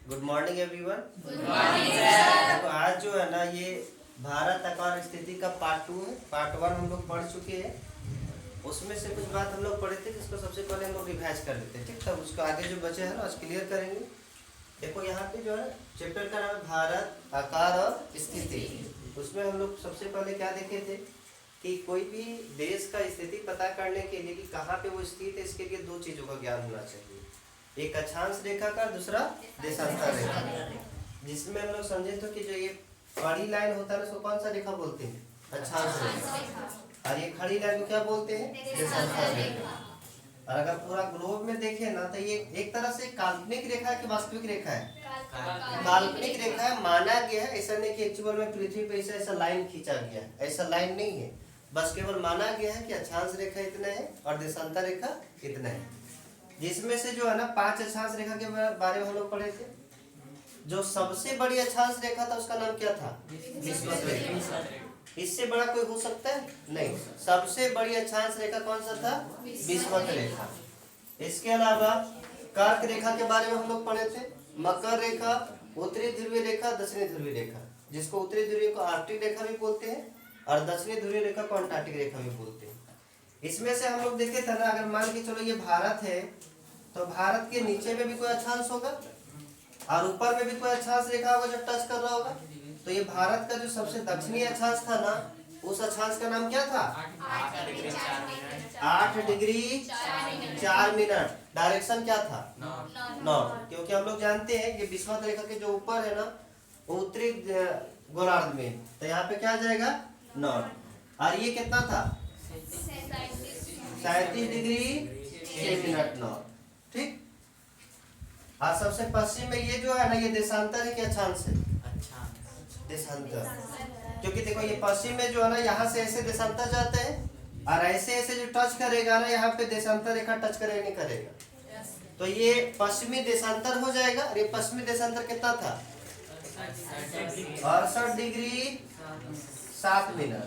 Good morning everyone. Good morning sir. तो आज जो है ना ये भारत आकार स्थिति का पार्ट 2 है। पार्ट 1 हम लोग पढ़ चुके हैं, उसमें से कुछ बात हम लोग पढ़े थे जिसको सबसे पहले हम लोग रिवाइज कर लेते हैं, ठीक। तब उसको आगे जो बचे हैं ना आज क्लियर करेंगे। देखो यहाँ पे जो है चैप्टर का नाम है भारत आकार और स्थिति। उसमें हम लोग सबसे पहले क्या देखे थे कि कोई भी देश का स्थिति पता करने के लिए कि कहाँ पे वो स्थित है, इसके लिए दो चीज़ों का ज्ञान होना चाहिए, एक अक्षांश रेखा का, दूसरा देशांतर रेखा का। जिसमें हम लोग समझे तो कि जो ये खड़ी लाइन होता है ना उसको कौन सा रेखा बोलते हैं? अक्षांश रेखा। और ये खड़ी लाइन को क्या बोलते हैं? देशांतर रेखा। और अगर पूरा ग्लोब में देखें ना तो ये एक तरह से काल्पनिक रेखा है कि वास्तविक रेखा है? काल्पनिक रेखा है। माना गया है, ऐसा नहीं कि एक्चुअल में पृथ्वी पे ऐसा लाइन खींचा गया है, ऐसा लाइन नहीं है। बस केवल माना गया है कि अक्षांश रेखा इतना है और देशांतर रेखा इतना है। जिसमें से जो है ना 5 अक्षांश रेखा के बारे में हम लोग पढ़े थे। जो सबसे बड़ी अक्षांश रेखा था उसका नाम क्या था? विषुवत रेखा। इससे बड़ा कोई हो सकता है? नहीं। सबसे बड़ी अक्षांश रेखा कौन सा था? विषुवत रेखा। इसके अलावा कर्क रेखा के बारे में हम लोग पढ़े थे। मकर रेखा, उत्तरी ध्रुवीय रेखा, दक्षिणी ध्रुवीय रेखा, जिसको उत्तरी ध्रुवीय को आर्कटिक रेखा भी बोलते हैं और दक्षिणी ध्रुवीय रेखा को अंटार्कटिक रेखा भी बोलते हैं। इसमें से हम लोग देखे थे ना, अगर मान के चलो ये भारत है तो भारत के नीचे में भी कोई अक्षांश होगा और ऊपर में भी कोई अक्षांश रेखा होगा जो टच कर रहा होगा। तो ये भारत का जो सबसे दक्षिणी अक्षांश था ना, उस अक्षांश का नाम क्या था? 8 डिग्री 4 मिनट। डायरेक्शन क्या था? नॉर्थ। क्योंकि हम लोग जानते हैं ये विषुवत रेखा के जो ऊपर है ना वो उत्तरी गोलार्ध में, तो यहाँ पे क्या आ जाएगा? नॉर्थ। और ये कितना था? 37 डिग्री 6 मिनट नॉर्थ, ठीक। और सबसे पश्चिम में ये जो है ना ये देशांतर है कि अक्षांश है? देशांतर। क्योंकि देखो ये पश्चिम में जो है ना यहाँ से ऐसे देशांतर जाते हैं और ऐसे ऐसे जो टच करेगा ना यहाँ पे देशांतर रेखा टच करेगा नहीं करेगा, तो ये पश्चिमी देशांतर हो जाएगा। और ये पश्चिमी देशांतर कितना था? 68 डिग्री 7 मिनट।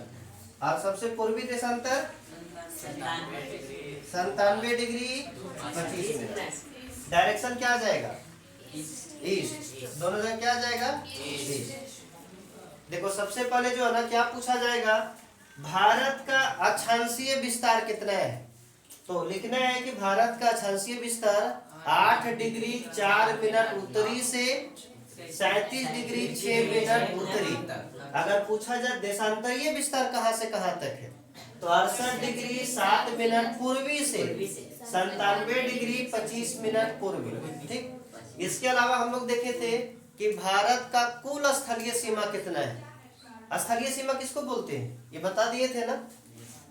और सबसे पूर्वी देशांतर 97 डिग्री 25 मिनट। डायरेक्शन क्या आ जाएगा? ईस्ट। दोनों जगह क्या आ जाएगा? ईस्ट। देखो सबसे पहले जो है ना क्या पूछा जाएगा, भारत का अक्षांशीय विस्तार कितना है? तो लिखना है कि भारत का अक्षांशीय विस्तार 8 डिग्री 4 मिनट उत्तरी से 37 डिग्री 6 मिनट उत्तरी। अगर पूछा जाए देशांतरीय विस्तार कहाँ से कहाँ तक है, तो 68 डिग्री 7 मिनट पूर्वी से 97 डिग्री 25 मिनट पूर्वी, ठीक। इसके अलावा हम लोग देखे थे कि भारत का कुल स्थलीय सीमा कितना है। स्थलीय सीमा किसको बोलते हैं ये बता दिए थे ना।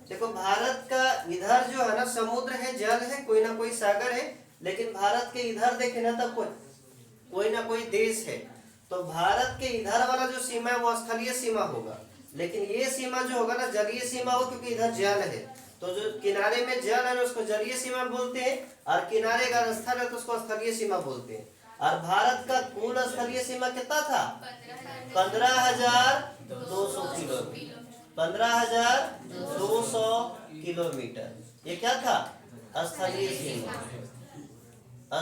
देखो भारत का इधर जो है ना समुद्र है, जल है, कोई ना कोई सागर है, लेकिन भारत के इधर देखे ना तब कोई ना कोई देश है। तो भारत के इधर वाला जो सीमा है वो स्थलीय सीमा होगा, लेकिन ये सीमा जो होगा ना जलीय सीमा हो, क्योंकि इधर जल है। तो जो किनारे में जल है ना उसको जलीय सीमा बोलते हैं, और किनारे का स्थल है तो उसको स्थलीय सीमा बोलते हैं। और भारत का कुल स्थलीय सीमा कितना था? 15,200 किलोमीटर। 15,200 किलोमीटर ये क्या था? स्थलीय सीमा।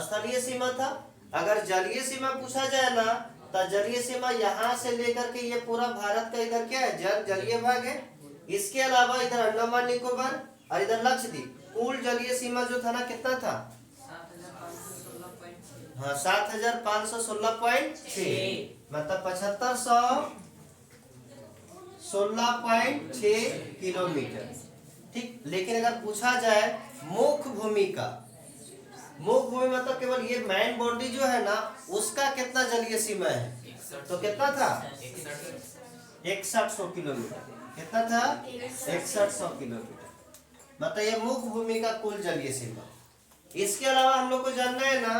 स्थलीय सीमा था। अगर जलीय सीमा पूछा जाए ना तो जलीय सीमा यहाँ से लेकर के ये पूरा भारत का इधर क्या है? जलीय भाग है। इसके अलावा इधर अंडमान निकोबार और इधर लक्षद्वीप। कुल जलीय सीमा जो था ना कितना था? हाँ 7,516.6 मतलब 7,516.6 किलोमीटर, ठीक। लेकिन अगर पूछा जाए मुख्य भूमि का, मुख्य भूमि मतलब केवल ये मैन बाउंड्री जो है ना उसका कितना जलीय सीमा है, तो कितना था? 6100 किलोमीटर। कितना था? 6100 किलोमीटर, मतलब ये मुख्य भूमि का कुल जलीय सीमा। इसके अलावा हम लोग को जानना है ना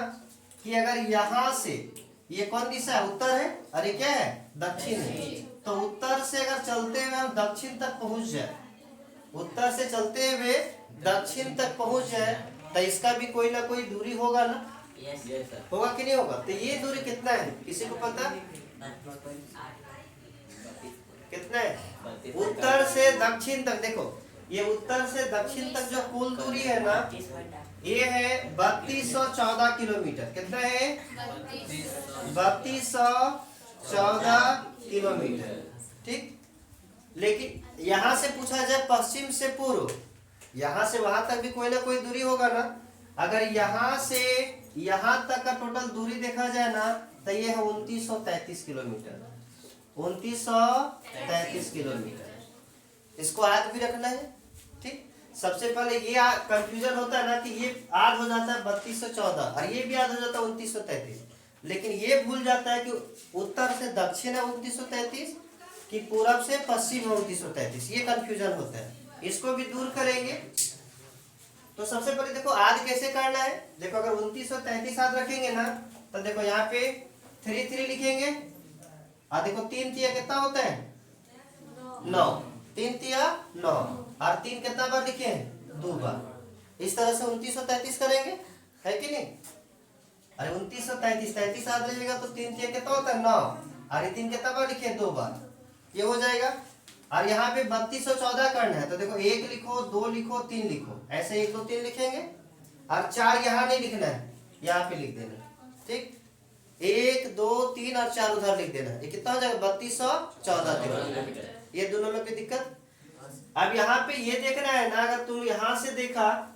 कि अगर यहाँ से ये कौन दिशा है? उत्तर है, और ये क्या है? दक्षिण है। तो उत्तर से अगर चलते हुए हम दक्षिण तक पहुंच जाए, उत्तर से चलते हुए दक्षिण तक पहुंच जाए, तो इसका भी कोई ना कोई दूरी होगा ना? होगा कि नहीं होगा? तो ये दूरी कितना है किसी को पता? कितना है? उत्तर से दक्षिण तक, देखो ये उत्तर से दक्षिण तक जो कुल दूरी है ना ये है 3214 किलोमीटर। कितना है? 3214 किलोमीटर। ठीक। लेकिन यहां से पूछा जाए पश्चिम से पूर्व, यहां से वहां तक भी कोई ना कोई दूरी होगा ना। अगर यहां से यहां तक का टोटल दूरी देखा जाए ना तो ये है 2933 किलोमीटर। 2933 किलोमीटर। इसको याद भी रखना है। ठीक। सबसे पहले ये कंफ्यूजन होता है ना कि ये याद हो जाता है 3214 और ये भी याद हो जाता है 2933, लेकिन ये भूल जाता है कि उत्तर से दक्षिण है 2933 कि पूरब से पश्चिम है 2933। ये कंफ्यूजन होता है, इसको भी दूर करेंगे। तो सबसे पहले देखो आज कैसे करना है। देखो अगर 2933 याद रखेंगे ना तो देखो यहाँ पे 3 लिखेंगे और देखो 3 तिया कितना होता है? 9। 3 तिया 9 और 3 कितना बार लिखे? 2 बार। इस तरह से 2933 करेंगे, है कि नहीं? अरे 2933 याद रहेगा तो 3 तिया कितना होता है? 9 और ये 3 कितना बार लिखे? 2 बार। ये हो जाएगा। और यहाँ पे 3214 करना है तो देखो 1 लिखो, 2 लिखो, 3 लिखो, ऐसे 1 2 3 लिखेंगे और 4 यहाँ नहीं लिखना है, यहाँ पे लिख देना। ठीक। 1 2 3 और 4 उधर लिख देना। ये कितना हो जाएगा? 3214 किलोमीटर। ये दोनों में कोई दिक्कत? अब यहाँ पे ये देखना है ना, अगर तुम यहाँ से देखा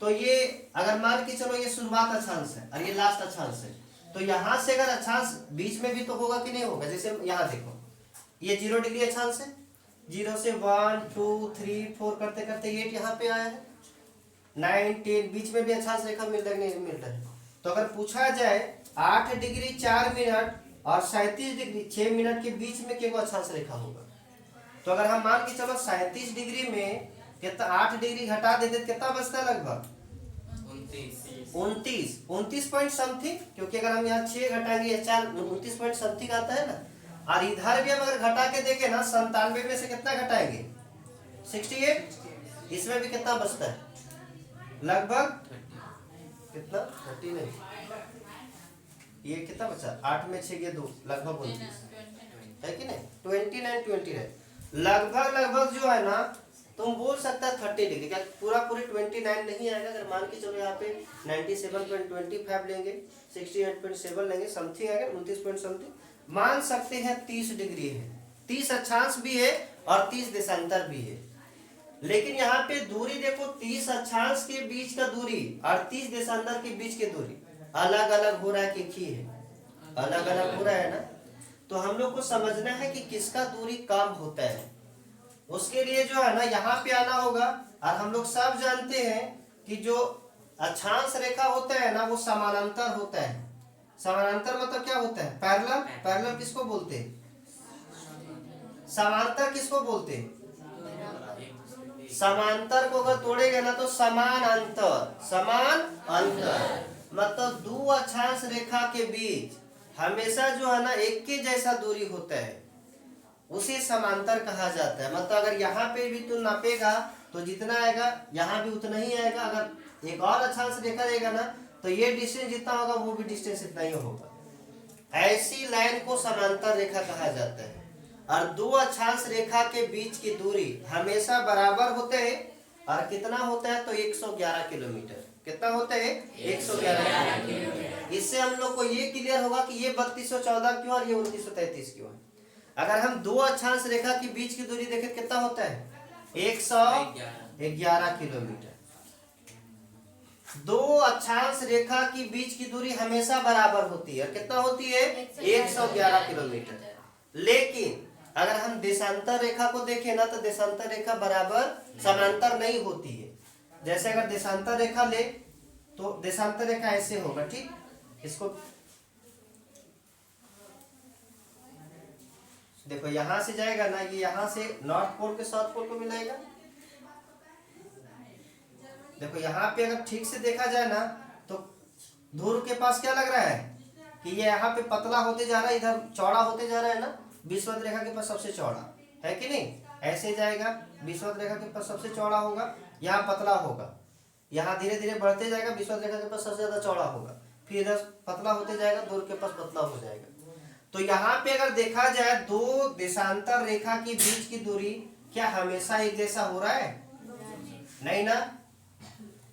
तो ये अगर मान के चलो ये शुरुआत अक्षांश है और ये लास्ट अक्षांश है, तो यहाँ से अगर अक्षांश बीच में भी तो होगा कि नहीं होगा? जैसे यहाँ देखो ये 0 डिग्री अक्षांश है, 0 से 1 2 3 4 करते करते 8 यहाँ पे आया है, 9 10 बीच में भी अक्षांश रेखा मिल रहा है नहीं मिल रहा है। तो अगर पूछा जाए 8 डिग्री 4 मिनट और 37 डिग्री 6 मिनट के बीच में केवल अक्षांश रेखा होगा, तो अगर हम मान के चलो 37 डिग्री में कितना 8 डिग्री घटा देते कितना बचता है? लगभग 29 पॉइंट समथिंग, क्योंकि अगर हम यहाँ 6 घटाएंगे 4 29 पॉइंट समथिंग आता है ना। और इधर भी हम अगर घटा के देखें ना 97 में से कितना घटाएंगे? 68। इसमें भी कितना बचता है? लगभग कितना? 30 नहीं, ये कितना बचा? 8 में 6 ये 2 लगभग 29 है कि नहीं? 29 लगभग जो है ना तुम बोल सकता है 30 डिग्री। क्या पूरा पूरी 29 नहीं आएगा? अगर मान के चलो यहाँ पे 97.25 लेंगे, 68.7 लेंगे, समथिंग आएगा 29 पॉइंट समथिंग। मान सकते हैं 30 डिग्री है, 30 अक्षांश भी है और 30 देशांतर भी है। लेकिन यहाँ पे दूरी देखो 30 अक्षांश के बीच का दूरी और 30 देशांतर के बीच की दूरी अलग अलग हो रहा है कि एक ही है? अलग अलग हो रहा है ना। तो हम लोग को समझना है कि किसका दूरी कम होता है। उसके लिए जो है ना यहाँ पे आना होगा। और हम लोग सब जानते हैं कि जो अक्षांश रेखा होता है ना वो समानांतर होता है। समानांतर मतलब क्या होता है? पैरेलल। पैरेलल किसको बोलते हैं? समांतर किसको बोलते हैं? समांतर को अगर तोड़ेगा ना तो समान अंतर। समान अंतर मतलब दो अक्षांश रेखा के बीच हमेशा जो है ना एक के जैसा दूरी होता है, उसे समांतर कहा जाता है। मतलब अगर यहाँ पे भी तू नापेगा तो जितना आएगा यहाँ भी उतना ही आएगा। अगर एक और अक्षांश रेखा रहेगा ना तो ये डिस्टेंस जितना होगा वो भी डिस्टेंस इतना ही होगा। ऐसी लाइन को समांतर रेखा कहा जाता है। और दो अक्षांश रेखा के बीच की दूरी हमेशा बराबर होते हैं। और कितना होता है? तो 111 किलोमीटर। कितना होता है? 111 किलोमीटर। इससे हम लोग को ये क्लियर होगा कि ये 3214 क्यों और ये 2933 क्यों है। अगर हम दो अक्षांश रेखा के बीच की दूरी देखें कितना होता है? 111 किलोमीटर। दो अक्षांश रेखा की बीच की दूरी हमेशा बराबर होती है। कितना होती है? 111 किलोमीटर। लेकिन अगर हम देशांतर रेखा को देखें ना तो देशांतर रेखा बराबर समांतर नहीं होती है। जैसे अगर देशांतर रेखा ले तो देशांतर रेखा ऐसे होगा। ठीक, इसको देखो यहां से जाएगा ना, ये यहां से नॉर्थ पोल के साउथ पोल को मिलाएगा। देखो यहाँ पे अगर ठीक से देखा जाए ना तो ध्रुव के पास क्या लग रहा है कि ये यहाँ पे पतला होते जा रहा है, इधर चौड़ा होते जा रहा है ना। विषुवत रेखा के पास सबसे चौड़ा है कि नहीं? ऐसे जाएगा, विषुवत रेखा के पास सबसे चौड़ा होगा, यहाँ पतला होगा, यहाँ धीरे धीरे बढ़ते जाएगा, विषुवत रेखा के पास सबसे ज्यादा चौड़ा होगा, फिर इधर पतला होते जाएगा, ध्रुव के पास पतला हो जाएगा। तो यहाँ पे अगर देखा जाए दो देशांतर रेखा के बीच की दूरी क्या हमेशा एक जैसा हो रहा है? नहीं ना।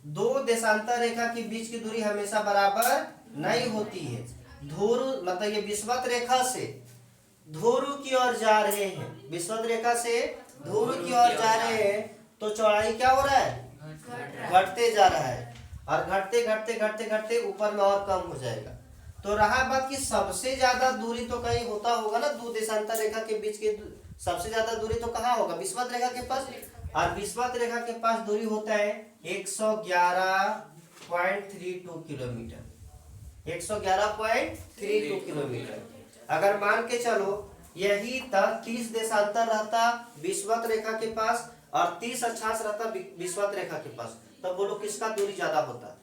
दो देशांतर रेखा के बीच की दूरी हमेशा बराबर नहीं होती है। ध्रुव मतलब ये विषुवत रेखा से ध्रुव की ओर जा रहे हैं, विषुवत रेखा से ध्रुव की ओर जा रहे हैं, तो चौड़ाई क्या हो रहा है? घटते जा रहा है, और घटते घटते घटते घटते ऊपर में और कम हो जाएगा। तो रहा बात कि सबसे ज्यादा दूरी तो कहीं होता होगा ना, दो देशांतर रेखा के बीच की सबसे ज्यादा दूरी तो कहाँ होगा? विषुवत रेखा के पास। और विषुवत रेखा के पास दूरी होता है 111.32 किलोमीटर, 111.32 किलोमीटर। अगर मान के चलो यही तक 30 देशांतर रहता विषुवत रेखा के पास और 30 अक्षांश रहता विषुवत रेखा के पास, तब बोलो किसका दूरी ज्यादा होता?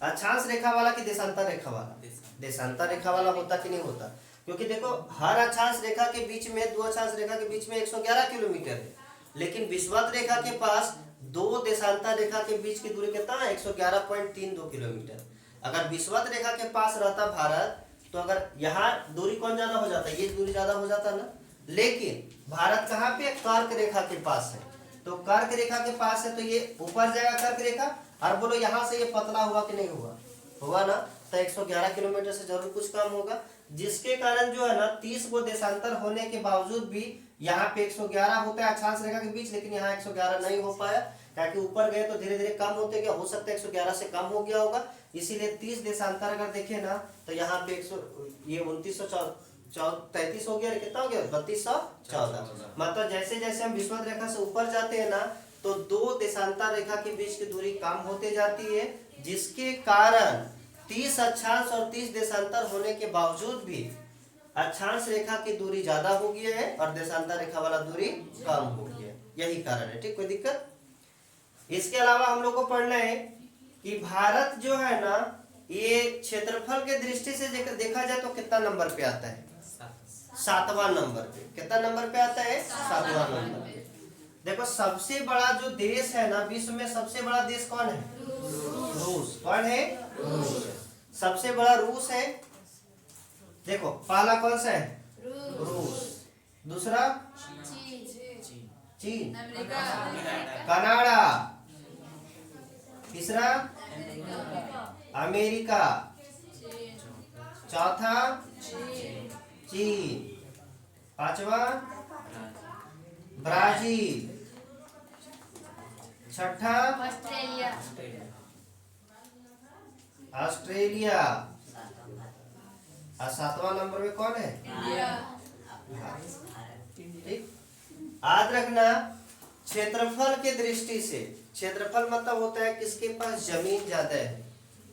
अक्षांश रेखा वाला कि देशांतर रेखा वाला? देशांतर रेखा वाला होता कि नहीं होता? क्योंकि देखो हर अक्षांश रेखा के बीच में, दो अक्षांश रेखा के बीच में 111 किलोमीटर है, लेकिन विषुवत रेखा के पास दो देशांतर रेखा के बीच की दूरी कितना है? 111.32 किलोमीटर। अगर विषुवत रेखा के पास रहता भारत, तो अगर यहाँ दूरी कौन ज्यादा हो जाता? ये दूरी ज्यादा हो जाता ना। लेकिन भारत कहाँ पे? कर्क रेखा के पास है, तो कर्क रेखा के पास है तो ये ऊपर जाएगा कर्क रेखा। और बोलो यहाँ से ये पतला हुआ कि नहीं हुआ? हुआ ना, तो 111 किलोमीटर से जरूर कुछ कम होगा, जिसके कारण जो है ना 30 को देशांतर होने के बावजूद भी यहाँ पे 111 होता है अक्षांश रेखा के बीच, लेकिन यहाँ 111 नहीं हो पाया, क्योंकि ऊपर गए तो धीरे धीरे कम होते गया, हो सकता है 111 से कम हो गया होगा। इसीलिए 30 देशांतर अगर देखे ना तो यहाँ पे 2933 हो गया, कितना हो गया? 3214। मतलब जैसे जैसे हम विषुवत रेखा से ऊपर जाते हैं ना, तो दो देशांतर रेखा के बीच की दूरी कम होते जाती है, जिसके कारण 30 अक्षांश और 30 देशांतर होने के बावजूद भी अक्षांश रेखा की दूरी ज्यादा हो गई है और देशांतर रेखा वाला दूरी कम हो गया है। यही कारण है। ठीक, कोई दिक्कत? इसके अलावा हम लोग को पढ़ना है कि भारत जो है ना, ये क्षेत्रफल के दृष्टि से देखा जाए तो कितना नंबर पे आता है? 7वां नंबर पे। कितना नंबर पे आता है? 7वां नंबर पे। देखो सबसे बड़ा जो देश है ना विश्व में, सबसे बड़ा देश कौन है? रूस। कौन है? रूस। सबसे बड़ा रूस है। देखो पहला कौन सा है? रूस। दूसरा चीन, कनाडा, तीसरा अमेरिका, चौथा चीन, पांचवा ब्राजील, छठा ऑस्ट्रेलिया, और 7वां नंबर में कौन है? ठीक, याद रखना क्षेत्रफल के दृष्टि से, क्षेत्रफल मतलब होता है किसके पास जमीन ज्यादा है,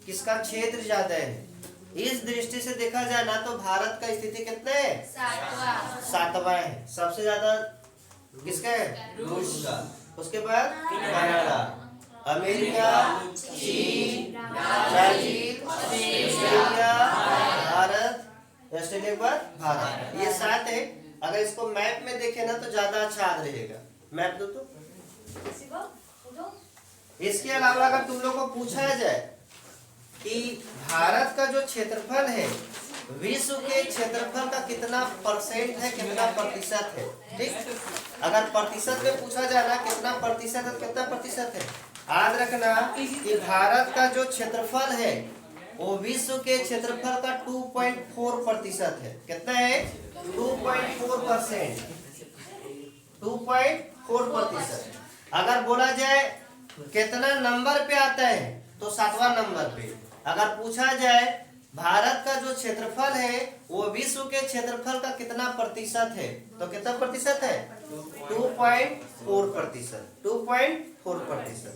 किसका क्षेत्र ज्यादा है। इस दृष्टि से देखा जाए ना तो भारत का स्थिति कितना है? 7वां है। सबसे ज्यादा किसका है? रूस का। उसके बाद कनाडा, अमेरिका, चीन, ब्राजील, ऑस्ट्रेलिया, भारत, ऑस्ट्रेलिया के बाद भारत। ये 7 है। अगर इसको मैप में देखे ना तो ज्यादा अच्छा याद रहेगा। मैप दो तो। इसके अलावा अगर तुम लोग को पूछा जाए कि भारत का जो क्षेत्रफल है विश्व के क्षेत्रफल का कितना परसेंट है, कितना प्रतिशत है, ठीक, अगर प्रतिशत में पूछा जाए ना कितना प्रतिशत है, कितना प्रतिशत है, याद रखना कि भारत का जो क्षेत्रफल है वो विश्व के क्षेत्रफल का 2.4% है। कितना है? 2.4%। 2.4%। अगर बोला जाए कितना नंबर पे आता है तो 7वां नंबर पे। अगर पूछा जाए भारत का जो क्षेत्रफल है वो विश्व के क्षेत्रफल का कितना प्रतिशत है तो कितना प्रतिशत है? 2.4%। 2.4%।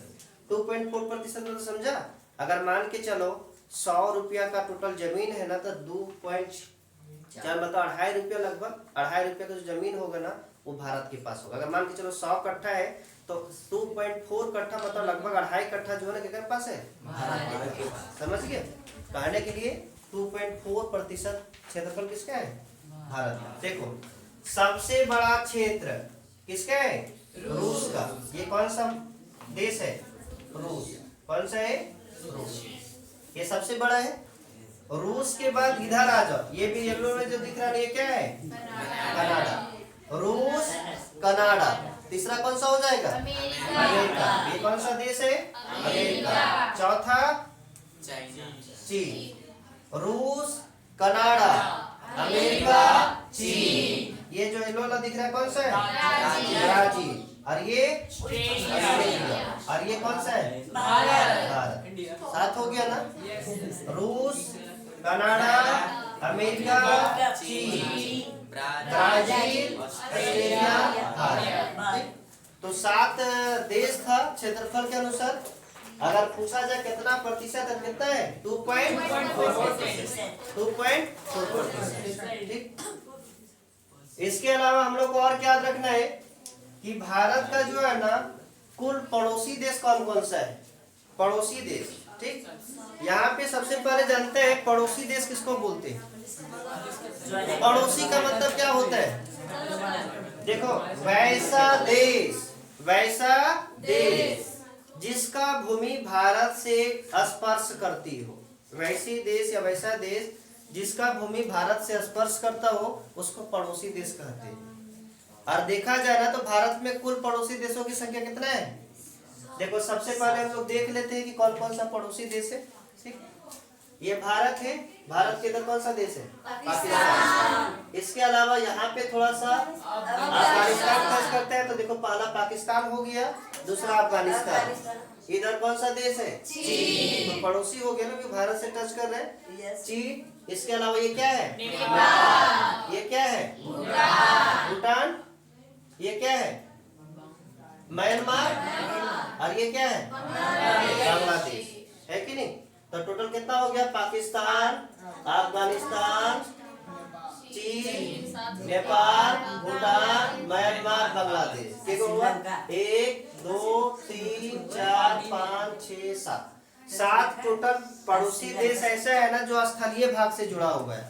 2.4% मतलब समझा? अगर मान के चलो 100 रुपया का टोटल जमीन है ना तो 2.4 मतलब 2.5 रुपया, लगभग 2.5 रुपया का जो जमीन होगा ना वो भारत के पास होगा। अगर मान के चलो 100 कट्ठा है तो 2.4 कट्ठा मतलब लगभग 2.5 कट्ठा जो है ना किसके पास है? भारत के पास। समझ गए? कहने के लिए 2.4% क्षेत्रफल किसका है? भारत का। देखो सबसे बड़ा क्षेत्र किसका है? रूस का। ये कौन सा देश है? रूस। कौन सा है? रूस। ये सबसे बड़ा है। रूस के बाद इधर आ जाओ, ये भी येलो में जो दिख रहा है ये क्या है? कनाडा। रूस, कनाडा, तीसरा कौन सा हो जाएगा? अमेरिका। ये कौन सा देश है? अमेरिका। चौथा चीन। रूस, कनाडा, अमेरिका, चीन। ये जो येलो वाला दिख रहा है कौन सा है? ब्राजील। और ये ऑस्ट्रेलिया। और ये कौन सा है? भारत। सात हो गया ना? रूस, कनाडा, अमेरिका, चीन, ब्राजील, ऑस्ट्रेलिया, भारत। तो 7 देश था क्षेत्रफल के अनुसार। अगर पूछा जाए कितना प्रतिशत है, कितना है? 2.4%। 2.4%। ठीक। इसके अलावा हम लोग को और क्या याद रखना है कि भारत का जो है ना कुल पड़ोसी देश कौन कौन सा है? पड़ोसी देश। ठीक। यहाँ पे सबसे पहले जानते हैं पड़ोसी देश किसको बोलते हैं? पड़ोसी का मतलब क्या होता है? देखो, वैसा देश जिसका भूमि भारत से स्पर्श करती हो। वैसी देश या वैसा देश जिसका भूमि भारत से स्पर्श करता हो उसको पड़ोसी देश कहते हैं। और देखा जाए ना तो भारत में कुल पड़ोसी देशों की संख्या कितना है? देखो, सबसे पहले हम लोग देख लेते हैं कि कौन कौन सा पड़ोसी देश है। ठीक। ये भारत है। भारत के इधर कौन सा देश है? पाकिस्तान। इसके अलावा यहाँ पे थोड़ा सा अफगानिस्तान टच करते हैं, तो देखो पहला पाकिस्तान हो गया, दूसरा अफगानिस्तान। इधर कौन सा देश है? चीन। तो पड़ोसी हो गया ना, कि भारत से टच कर रहे हैं। चीन। इसके अलावा ये क्या है? नेपाल। ये क्या है? भूटान। ये क्या है? म्यांमार। और ये क्या है? बांग्लादेश। है कि नहीं? तो टोटल कितना हो गया? पाकिस्तान, अफगानिस्तान, चीन, नेपाल, भूटान, म्यांमार, बांग्लादेश। कितना हुआ? 1 2 3 4 5 6 7। 7 टोटल पड़ोसी देश ऐसा है ना जो स्थलीय भाग से जुड़ा हुआ है।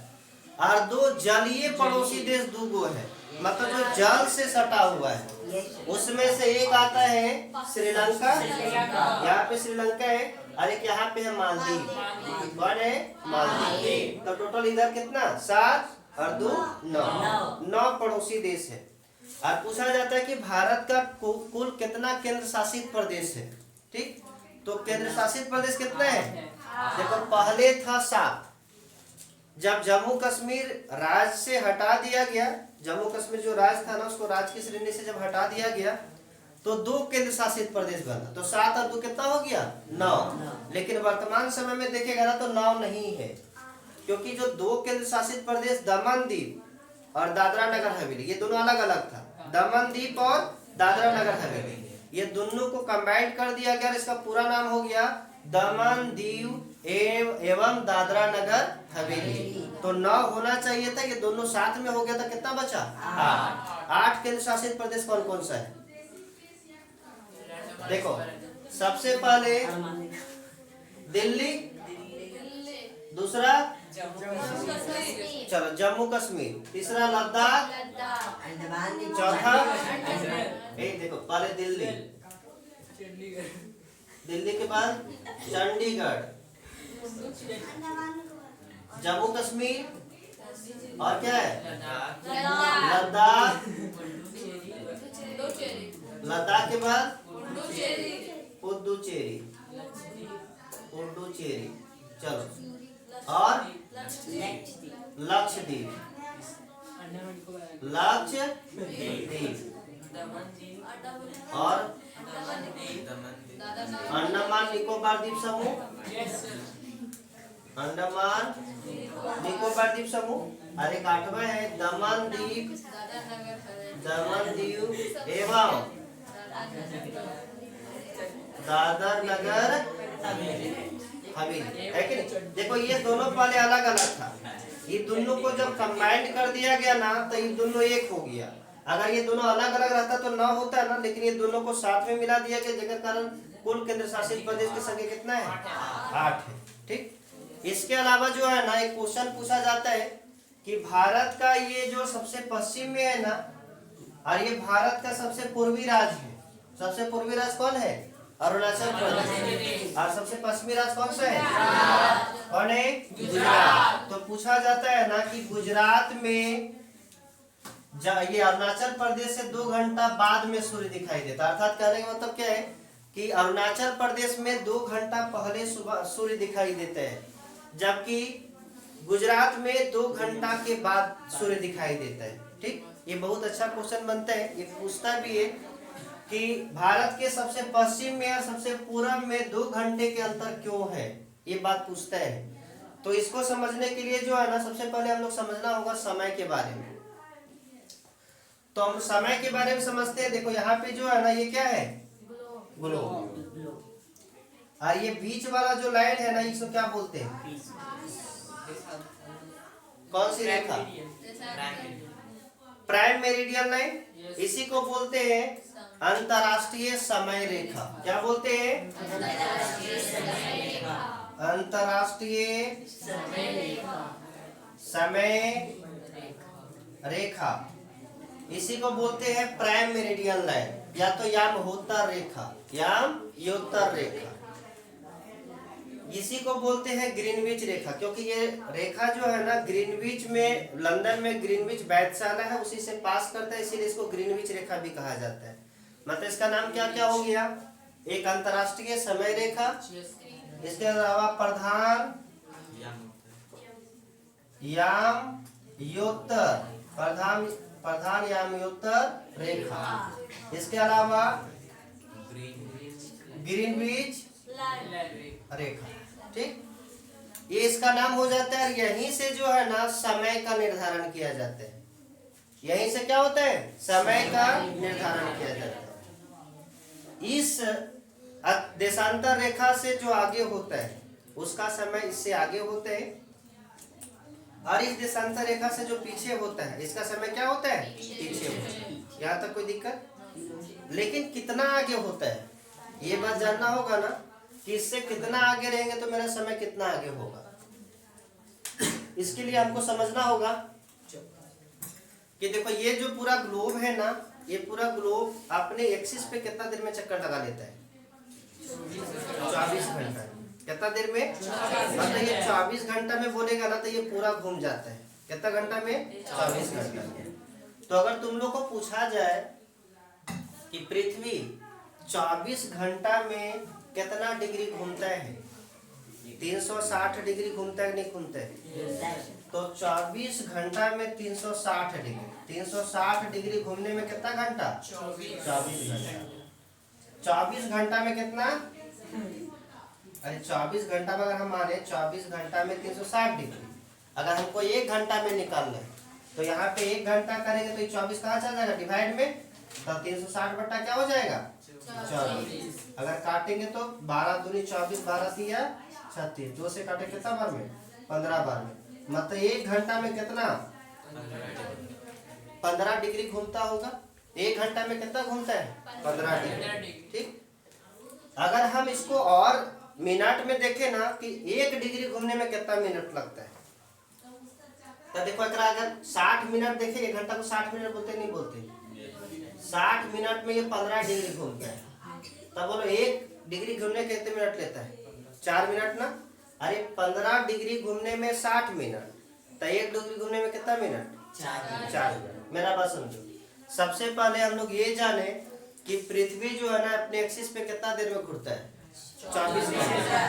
और 2 जलीय पड़ोसी देश 2 है, मतलब जो जल से सटा हुआ है। उसमें से एक आता है श्रीलंका, यहाँ पे श्रीलंका है, और एक यहाँ पे है मालदीव। कौन है? मालदीव। तो टोटल इधर कितना? 7 और 2 9 पड़ोसी देश है। और पूछा जाता है कि भारत का कुल कितना केंद्र शासित प्रदेश है। ठीक। तो केंद्र शासित प्रदेश कितना है? देखो, पहले था 7। जब जम्मू कश्मीर राज्य से हटा दिया गया, जम्मू कश्मीर जो राज्य था ना उसको राज्य की श्रेणी से जब हटा दिया गया तो 2 केंद्र शासित प्रदेश बना। तो 7 और 2 कितना हो गया? 9। लेकिन वर्तमान समय में देखेगा ना तो 9 नहीं है, क्योंकि जो 2 केंद्र शासित प्रदेश दमन दीप और दादरा नगर हवेली, ये दोनों अलग अलग था। दमन दीप और दादरा नगर हवेली, ये दोनों को कंबाइंड कर दिया गया। इसका पूरा नाम हो गया दमन दीव एवं दादरा नगर हवेली। तो 9 होना चाहिए था, ये दोनों साथ में हो गया था। कितना बचा? 8 केंद्र शासित प्रदेश कौन कौन सा है? देखो, सबसे पहले दिल्ली, दूसरा चलो जम्मू कश्मीर, तीसरा लद्दाख, चौथा देखो पहले दिल्ली के बाद चंडीगढ़, जम्मू कश्मीर और क्या है? लद्दाख। लद्दाख के बाद पुडुचेरी। चलो, और लक्षद्वीप। और अंडमान निकोबार द्वीप समूह। अंडमान निकोबार द्वीप समूह। और एक 8वां है दमन द्वीप एवं दादर नगर हवेली। है कि नहीं? देखो, ये दोनों पहले अलग अलग था, ये दोनों को जब कंबाइंड कर दिया गया ना तो ये दोनों एक हो गया। अगर ये दोनों अलग अलग रहता तो 9 होता ना, लेकिन ये दोनों को साथ में मिला दिया गया, जिसके कारण कुल केंद्र शासित प्रदेश की संख्या कितना है? 8 है। ठीक। इसके अलावा जो है ना एक क्वेश्चन पूछा जाता है कि भारत का ये जो सबसे पश्चिम में है ना, और ये भारत का सबसे पूर्वी राज्य है। सबसे पूर्वी राज्य कौन है? अरुणाचल प्रदेश। और सबसे पश्चिमी राज्य कौन सा है? कौन है? गुजरात। तो पूछा जाता है ना कि गुजरात में ये अरुणाचल प्रदेश से 2 घंटा बाद में सूर्य दिखाई देता है। अर्थात कहने का मतलब क्या है कि अरुणाचल प्रदेश में 2 घंटा पहले सुबह सूर्य दिखाई देते हैं, जबकि गुजरात में 2 घंटा के बाद सूर्य दिखाई देता है। ठीक, ये बहुत अच्छा क्वेश्चन बनता है। ये पूछता भी है कि भारत के सबसे पश्चिम में और सबसे पूर्व में 2 घंटे के अंतर क्यों है, ये बात पूछता है। तो इसको समझने के लिए जो है ना, सबसे पहले हम लोग समझना होगा समय के बारे में। तो हम समय के बारे में समझते हैं। देखो यहाँ पे जो है ना, ये क्या है, ग्लोब। और ये बीच वाला जो लाइन है ना, इसको क्या बोलते हैं, कौन सी रेखा, प्राइम मेरिडियन लाइन। इसी को बोलते हैं अंतरराष्ट्रीय समय रेखा। क्या बोलते हैं, अंतरराष्ट्रीय समय रेखा। इसी को बोलते हैं प्राइम मेरिडियन लाइन, या तो यामहोत्तर रेखा, यामयोत्तर रेखा। इसी को बोलते हैं ग्रीनविच रेखा, क्योंकि ये रेखा जो है ना, ग्रीनविच में, लंदन में ग्रीनविच वेधशाला है, उसी से पास करता है, इसीलिए इसको ग्रीनविच रेखा भी कहा जाता है। मतलब इसका नाम क्या क्या हो गया, एक अंतरराष्ट्रीय समय रेखा, इसके अलावा प्रधान यामयोत्तर, प्रधान यामयोत्तर रेखा, इसके अलावा ग्रीनविच रेखा। ठीक, ये इसका नाम हो जाता है। यहीं से जो है ना, समय का निर्धारण किया जाता है। यहीं से क्या होता है, समय का निर्धारण किया जाता है। इस देशांतर रेखा से जो आगे होता है, उसका समय इससे आगे होता है, और इस देशांतर रेखा से जो पीछे होता है, इसका समय क्या होता है, पीछे होता है। यहाँ तक कोई दिक्कत? लेकिन कितना आगे होता है, ये बात जानना होगा ना, कि इससे कितना आगे रहेंगे तो मेरा समय कितना आगे होगा। इसके लिए हमको समझना होगा कि देखो, ये जो पूरा ग्लोब है ना, ये पूरा ग्लोब अपने एक्सिस पे कितना देर में चक्कर लगा लेता है, 24 घंटा। कितना देर में, मतलब ये 24 घंटा में बोलेगा ना, तो ये पूरा घूम जाता है। कितना घंटा में, 24 घंटा में। तो अगर तुम लोग को पूछा जाए कि पृथ्वी 24 घंटा में कितना डिग्री घूमता है, 360 डिग्री घूमता है, नहीं घूमता है, तो 24 घंटा में 360 डिग्री, 360 डिग्री घूमने में कितना घंटा, 24 घंटा। 24 घंटा में कितना, अरे 24 घंटा में अगर हम माने 24 घंटा में 360 डिग्री, अगर हमको 1 घंटा में निकालना है, तो यहाँ पे 1 घंटा करेंगे तो 24 कहाँ चल जाएगा, डिवाइड में, तो 360 बट्टा क्या हो जाएगा, 24। अगर काटेंगे तो 12 दूनी 24, 12 तिया 36, 2 से काटे कितना बार में, 15 बार में। मतलब 1 घंटा में कितना, 15 डिग्री घूमता होगा। 1 घंटा में कितना घूमता है, 15 डिग्री। ठीक, अगर हम इसको और मिनट में देखें ना, कि 1 डिग्री घूमने में कितना मिनट लगता है, तो देखो अगर 60 मिनट देखें, 1 घंटा को 60 मिनट बोलते नहीं बोलते, 60 मिनट में ये 15 डिग्री घूमता है। तब बोलो 1 डिग्री घूमने कितने मिनट लेता है, 4 मिनट ना। अरे 15 डिग्री घूमने में 60 मिनट, तो 1 डिग्री घूमने में कितना मिनट, 4 मिनट। मेरा बात समझो। सबसे पहले हम लोग ये जाने कि पृथ्वी जो है ना, अपने एक्सिस पे कितना देर में घूमता है, 24 घंटा।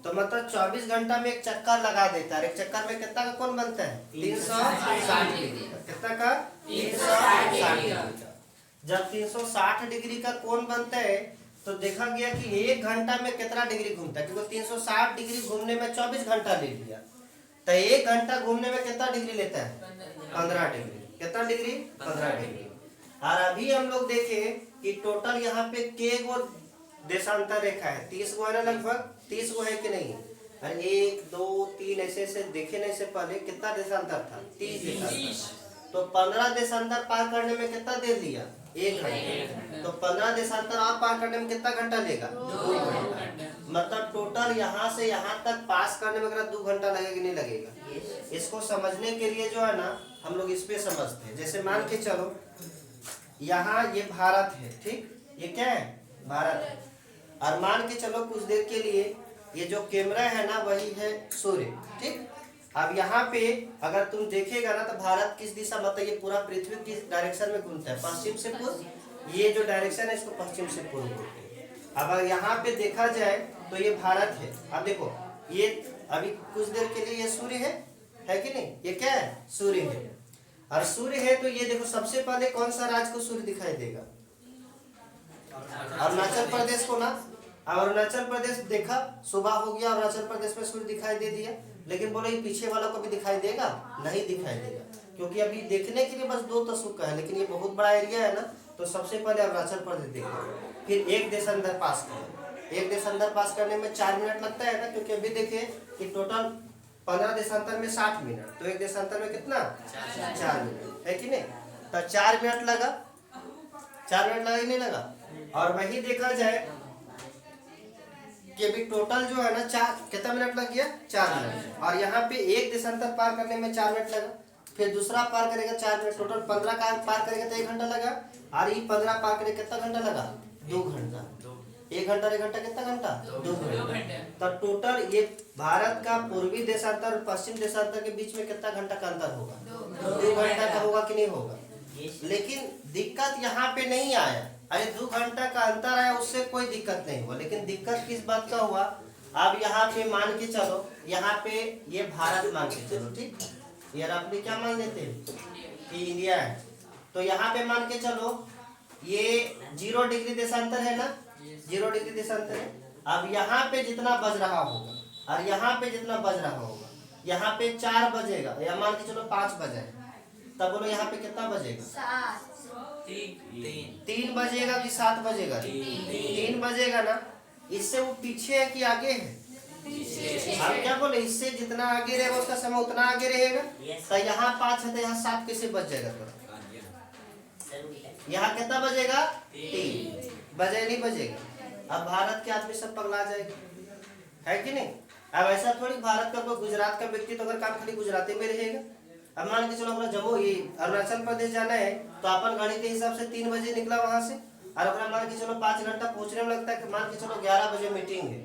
तो मतलब 24 घंटा में एक चक्कर लगा देता है। एक चक्कर में कितना का कोण बनता है, 360 डिग्री। कितना का, 360 डिग्री। जब 360 डिग्री का कोण बनता है, तो देखा गया कि 1 घंटा में कितना डिग्री घूमता है, क्योंकि 360 डिग्री घूमने में 24 घंटा ले लिया, तो 1 घंटा घूमने में कितना डिग्री लेता है, 15 डिग्री। कितना डिग्री, 15 डिग्री। और अभी हम लोग देखें कि टोटल यहाँ पे के गो देशांतर रेखा है, 30 गो है ना, लगभग 30 गो है कि नहीं। अरे 1 2 3 ऐसे ऐसे देखे नहीं से पहले कितना देशांतर था, 30 देशांतर। तो 15 देशांतर पार करने में कितना देर लिया, 1 घंटा। तो 15 देशांतर और पार करने में कितना घंटा लेगा, 2 घंटा। मतलब टोटल यहाँ से यहाँ तक पास करने में अगर 2 घंटा लगेगा, नहीं लगेगा। इसको समझने के लिए जो है ना, हम लोग इस पे समझते हैं। जैसे मान के चलो, यहाँ ये भारत है, ठीक, ये क्या है, भारत है। और मान के चलो कुछ देर के लिए ये जो कैमरा है ना, वही है सूर्य, ठीक। अब यहाँ पे अगर तुम देखेगा ना तो भारत किस दिशा, मतलब ये पूरा पृथ्वी किस डायरेक्शन में घूमता है, पश्चिम से पूर्व। ये जो डायरेक्शन है इसको पश्चिम से पूर्व बोलते हैं। अब अगर यहाँ पे देखा जाए तो ये भारत है। अब देखो ये अभी कुछ देर के लिए ये सूर्य है कि नहीं, ये क्या है, सूर्य है। और सूर्य है तो ये देखो सबसे पहले कौन सा राज्य को सूर्य दिखाई देगा, अरुणाचल प्रदेश को ना। अब अरुणाचल प्रदेश देखा, सुबह हो गया, अरुणाचल प्रदेश में सूर्य दिखाई दे दिया, लेकिन बोलो ये पीछे वालों को भी दिखाई देगा, नहीं दिखाई देगा, क्योंकि अभी देखने के लिए बस 2 तसुक है, लेकिन ये बहुत बड़ा एरिया है ना, तो सबसे पहले अरुणाचल प्रदेश देखा, फिर एक देश अंदर पास किया। एक देश अंदर पास करने में 4 मिनट लगता है ना, क्योंकि अभी देखिए कि टोटल 15 देशांतर में 60 मिनट, तो एक देशांतर में कितना 4 मिनट है कि नहीं, तो 4 मिनट लगा, 4 मिनट लगा ही नहीं लगा। और वही देखा जाए कि अभी टोटल जो है ना 4 कितना मिनट लग गया, 4 मिनट। और यहाँ पे एक देशांतर पार करने में 4 मिनट लगा, फिर दूसरा पार करेगा 4 मिनट, टोटल 15 का पार करेगा तो 1 घंटा लगा। और ये 15 पार करेगा कितना घंटा लगा, 2 घंटा। 1 घंटा 1 घंटा कितना घंटा, 2 घंटा। तो टोटल ये भारत का पूर्वी देशांतर और पश्चिम देशांतर के बीच में कितना घंटा का अंतर होगा, 2 घंटा का होगा कि नहीं होगा। लेकिन दिक्कत यहाँ पे नहीं आया, अरे 2 घंटा का अंतर आया उससे कोई दिक्कत नहीं हुआ, लेकिन दिक्कत किस बात का हुआ, अब यहाँ पे मान के चलो, यहाँ पे ये भारत मान के चलो, ठीक, यार आपने क्या मान लेते हैं कि इंडिया है, तो यहाँ पे मान के चलो ये 0 डिग्री देशांतर है ना, 0 डिग्री देशांतर है। अब यहाँ पे जितना बज रहा होगा और यहाँ पे जितना बज रहा होगा, यहाँ पे 4 बजेगा या मान के चलो 5 बजे, तब बोलो यहाँ पे कितना बजेगा, 3 बजेगा कि 7 बजेगा, 3 बजेगा ना। इससे वो पीछे है कि आगे है, आप क्या बोले, इससे जितना आगे रहेगा उसका समय उतना आगे रहेगा। तो यहाँ 5 है तो यहाँ 7 कैसे बच जाएगा, तो यहाँ कितना बजेगा, 3 बजे, नहीं बजेगा। अब भारत के आदमी सब पगला जाएगा, है कि नहीं। अब ऐसा थोड़ी भारत का कोई गुजरात का व्यक्ति तो अगर काम खाली गुजराती में रहेगा। अब मान के चलो अपना जम्मू ये अरुणाचल प्रदेश जाना है तो अपन गाड़ी के हिसाब से 3 बजे निकला वहां से, और अपना मान के चलो 5 घंटा पहुंचने में लगता है, मान के चलो 11 बजे मीटिंग है,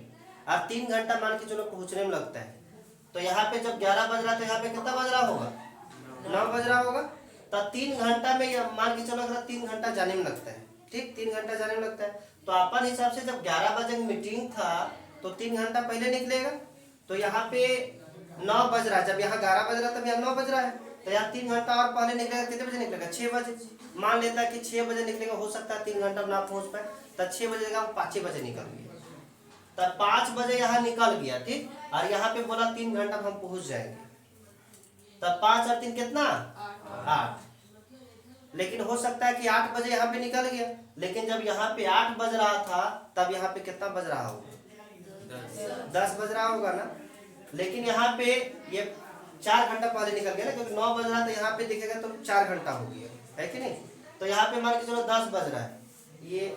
अब 3 घंटा मान के चलो पहुंचने में लगता है। तो यहाँ पे जब 11 बज रहा है तो यहाँ पे कितना बज रहा होगा, 9 बज रहा होगा। तो 3 घंटा में मान के चलो अगर 3 घंटा जाने में लगता है, ठीक, 3 घंटा जाने में लगता है। तो अपन हिसाब से जब 11 बजे मीटिंग था तो 3 घंटा पहले निकलेगा, तो यहाँ पे 9 बज रहा है, जब यहाँ 11 बज रहा है तब यहाँ 9 बज रहा है, तो यहाँ 3 घंटा और पहले निकलेगा। कितने बजे निकलेगा, 6 बजे। मान लेता है कि 6 बजे निकलेगा, हो सकता है 3 घंटा ना पहुंच पाए, तो 6 बजे वो 5 बजे निकल गया, तब 5 बजे यहाँ निकल गया, ठीक, और यहाँ पे बोला 3 घंटा हम पहुंच जाएंगे, तब 5 और 3 कितना, 8। लेकिन हो सकता है कि 8 बजे यहाँ पे निकल गया, लेकिन जब यहाँ पे 8 बज रहा था तब यहाँ पे कितना बज रहा होगा, 10 बज रहा होगा ना। लेकिन यहाँ पे ये 4 घंटा पहले निकल गया ना, क्योंकि 9 बज रहा था, यहाँ पे दिखेगा तो 4 घंटा हो गया, है कि नहीं। तो यहाँ पे मान के चलो 10 बज रहा है, ये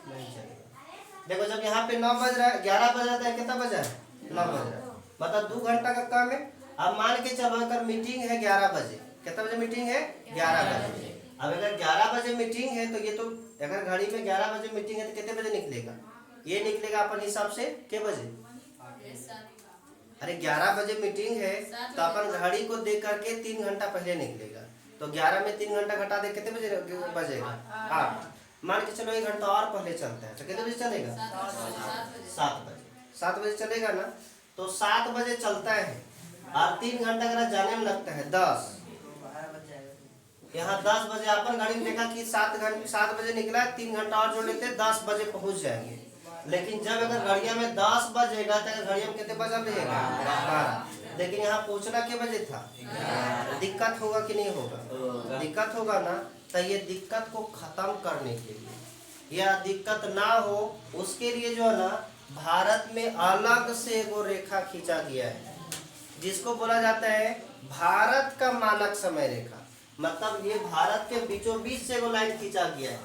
नहीं चलेगा। देखो जब यहाँ पे 9 बज रहा है, 11 बज रहा था, कितना बजा है, 9 बज रहा है, मतलब 2 घंटा का काम है। अब मान के चलो अगर मीटिंग है 11 बजे, कितना बजे मीटिंग है, 11 बजे। अब अगर 11 बजे मीटिंग है तो ये तो अगर घड़ी में 11 बजे मीटिंग है तो कितने बजे निकलेगा, ये निकलेगा अपन हिसाब से के बजे, अरे 11 बजे मीटिंग है तो अपन घड़ी को देख करके 3 घंटा पहले निकलेगा, तो 11 में 3 घंटा घटा दे कितने बजे बजेगा, 8। मान के चलो 1 घंटा और पहले चलता है तो कितने बजे चलेगा, 7 बजे। 7 बजे चलेगा ना, तो 7 बजे चलता है और 3 घंटा अगर जाने में लगता है 10, यहाँ 10 बजे अपन गाड़ी में देखा कि 7 बजे निकला है, 3 घंटा और जोड़ लेते 10 बजे पहुंच जाएंगे। लेकिन जब अगर घड़िया में 10 बजेगा तो घड़िया में कितने बजा रहेगा, 12। लेकिन यहाँ पहुंचना के बजे था, दिक्कत होगा कि नहीं होगा, दिक्कत होगा ना। तो ये दिक्कत को खत्म करने के लिए या दिक्कत ना हो उसके लिए जो है ना भारत में अलग से वो रेखा खींचा गया है, जिसको बोला जाता है भारत का मानक समय रेखा। मतलब ये भारत के बीचों बीच से वो लाइन खींचा गया है,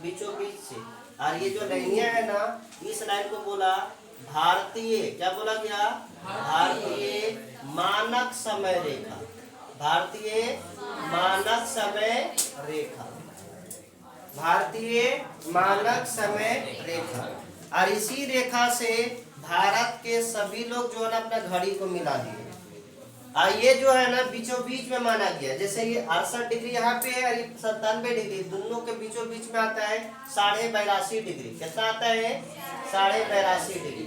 बीचों बीच से। और ये जो लाइनिया है ना, इस लाइन को बोला भारतीय, क्या बोला गया, भारतीय मानक समय रेखा, भारतीय मानक समय रेखा, भारतीय मानक समय रेखा। और इसी रेखा से भारत के सभी लोग जो है ना अपना घड़ी को मिला दिए। ये जो है ना बीचों बीच में माना गया, जैसे ये 68 डिग्री यहाँ पे है और ये 97 डिग्री, दोनों के बीचों बीच में आता है 82.5 डिग्री। कितना आता है? 82.5 डिग्री।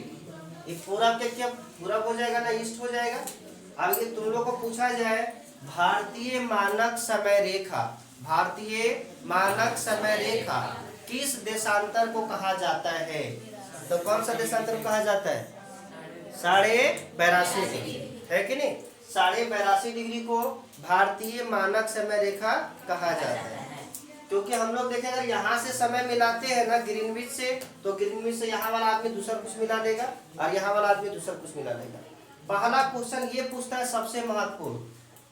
ये पूरा क्या पूरा हो जाएगा ना, ईस्ट हो जाएगा। अब ये तुम लोग को पूछा जाए भारतीय मानक समय रेखा, भारतीय मानक समय रेखा किस देशांतर को कहा जाता है? तो कौन सा देशांतर कहा जाता है? 82.5 डिग्री, है कि नहीं? 82.5 डिग्री को भारतीय मानक समय रेखा कहा जाता है। क्योंकि हम लोग देखें अगर यहाँ से समय मिलाते हैं ना ग्रीनविच से, तो ग्रीनविच से यहाँ वाला आदमी दूसरा कुछ मिला देगा और यहाँ वाला आदमी दूसरा कुछ मिला देगा। पहला क्वेश्चन ये पूछता है सबसे महत्वपूर्ण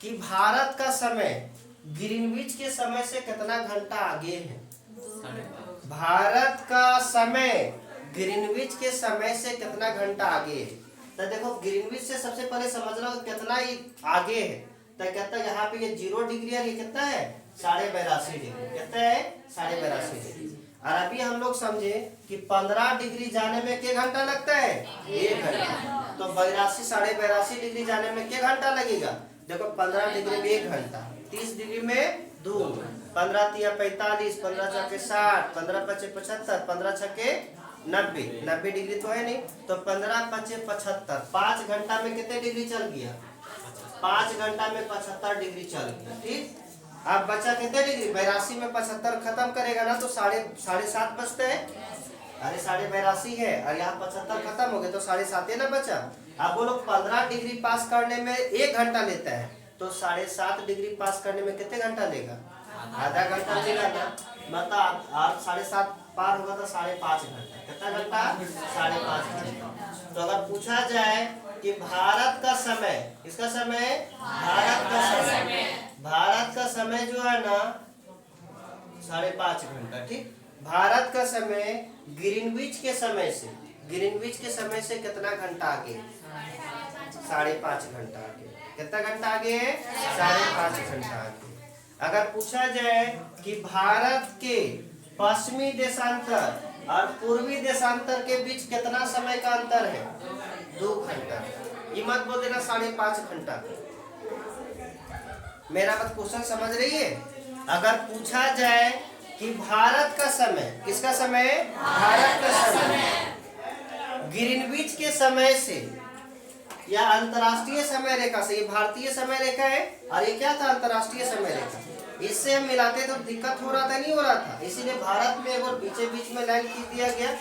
कि भारत का समय ग्रीनविच के समय से कितना घंटा आगे है? भारत का समय ग्रीनविच के समय से कितना घंटा आगे है? तो देखो ग्रीनविच से सबसे पहले समझ लो कितना ही आगे है। तो कहता है यहाँ पे ये 0 डिग्री है, ये कितना है? 82.5 डिग्री। कितना है? 82.5 डिग्री। और अभी हम लोग समझे कि 15 डिग्री जाने में क्या घंटा लगता है? 1 घंटा। तो 82.5 डिग्री जाने में क्या घंटा लगेगा? देखो 15 डिग्री में 1 घंटा, 30 डिग्री में 2, 15 तिया 45, 15 चौके 60, 15 पचे 75, 15 छके 90, 90 डिग्री तो है नहीं, तो 15 पचे 75, 5 घंटा में कितने डिग्री चल गया? 5 घंटा में 75 डिग्री चल गया। ठीक, अब बचा कितने डिग्री? 82 में 75 खत्म करेगा ना तो 7.5 बचते हैं। अरे 82.5 है और यहाँ 75 खत्म हो गए तो 7.5 ना बचा। अब बोलो 15 डिग्री पास करने में 1 घंटा लेता है, तो 7.5 डिग्री पास करने में कितने घंटा लेगा? आधा घंटा लेगा ना। मतलब आप 7.5 पार होगा तो 5.5 घंटा। कितना घंटा? 5.5 घंटा। तो अगर पूछा जाए कि भारत का समय, इसका समय, भारत का समय जो है ना 5.5 घंटा। ठीक, भारत का समय ग्रीनविच के समय से कितना घंटा आगे? 5.5 घंटा आगे। कितना घंटा आगे है? 5.5 घंटा आगे। अगर पूछा जाए कि भारत के पश्चिमी देशांतर और पूर्वी देशांतर के बीच कितना समय का अंतर है? 2 घंटा। ये मत बोल देना 5.5 घंटा। मेरा मत क्वेश्चन समझ रही है? अगर पूछा जाए कि भारत का समय, किसका समय? भारत का समय ग्रीनविच के समय से या अंतर्राष्ट्रीय समय रेखा से, ये भारतीय समय रेखा है और ये क्या था? अंतर्राष्ट्रीय समय रेखा। इससे हम मिलाते तो दिक्कत हो रहा था, नहीं हो रहा था। इसीलिए भारत में एक और बीच में लाइन खींच दिया गया।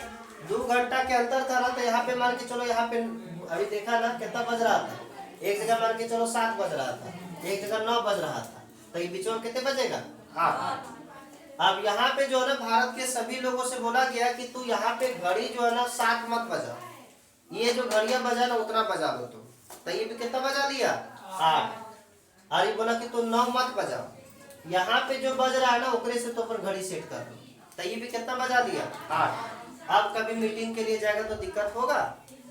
2 घंटा के अंतर था ना, तो यहाँ पे मान के चलो, यहाँ पे अभी देखा ना कितना बज रहा था? एक जगह मान के चलो 7 बज रहा था, एक जगह 9 बज रहा था, तो ये बीच में कितने बजेगा? 8। अब यहाँ पे जो है ना भारत के सभी लोगों से बोला गया कि तू यहाँ पे घड़ी जो है ना 7 मत बजा, ये जो घड़ियां बजा ना उतना बजा दो। तो ये भी कितना बजा दिया? 8। और ये बोला कि तू 9 मत बजा, यहाँ पे जो बज रहा है ना ओकरे से तो पर घड़ी सेट कर दो। तो ये भी कितना बजा दिया? 8। अब कभी मीटिंग के लिए जाएगा तो दिक्कत होगा,